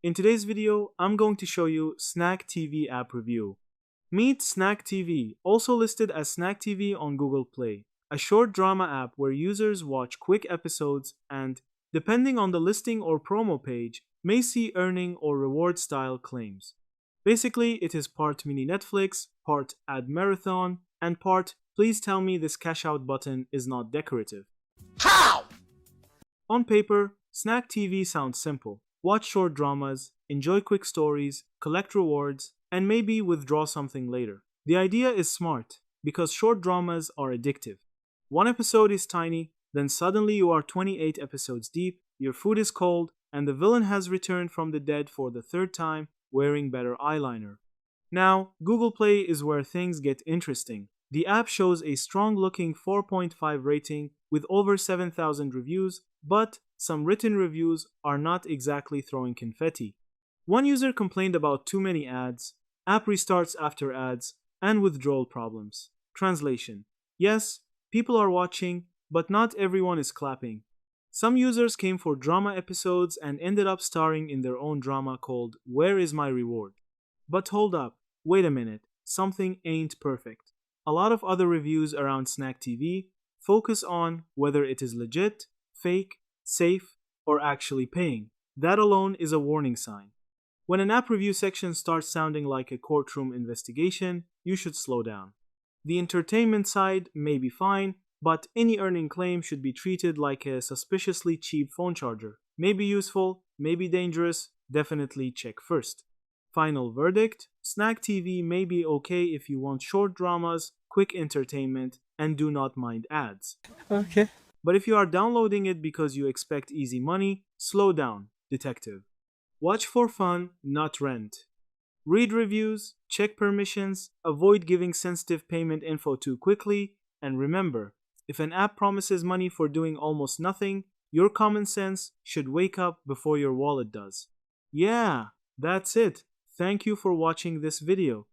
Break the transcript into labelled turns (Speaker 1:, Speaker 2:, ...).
Speaker 1: In today's video, I'm going to show you Snack TV app review. Meet Snack TV, also listed as Snack TV on Google Play, a short drama app where users watch quick episodes and, depending on the listing or promo page, may see earning or reward style claims. Basically, it is part mini Netflix, part ad marathon, and part please tell me this cash out button is not decorative.
Speaker 2: How?
Speaker 1: On paper, Snack TV sounds simple. Watch short dramas, enjoy quick stories, collect rewards, and maybe withdraw something later. The idea is smart because short dramas are addictive. One episode is tiny, then suddenly you are 28 episodes deep, your food is cold, and the villain has returned from the dead for the third time wearing better eyeliner. Now, Google Play is where things get interesting. The app shows a strong looking 4.5 rating with over 7,000 reviews, but some written reviews are not exactly throwing confetti. One user complained about too many ads, app restarts after ads, and withdrawal problems. Translation: yes, people are watching, but not everyone is clapping. Some users came for drama episodes and ended up starring in their own drama called Where Is My Reward? But hold up, wait a minute, something ain't perfect. A lot of other reviews around Snack TV focus on whether it is legit, fake, safe, or actually paying. That alone is a warning sign. When an app review section starts sounding like a courtroom investigation, you should slow down. The entertainment side may be fine, but any earning claim should be treated like a suspiciously cheap phone charger. Maybe useful, maybe dangerous, definitely check first. Final verdict: Snack TV may be okay if you want short dramas, quick entertainment, and do not mind ads.
Speaker 2: Okay.
Speaker 1: But if you are downloading it because you expect easy money, slow down, detective. Watch for fun, not rent. Read reviews, check permissions, avoid giving sensitive payment info too quickly, and remember, if an app promises money for doing almost nothing, your common sense should wake up before your wallet does. Yeah, that's it. Thank you for watching this video.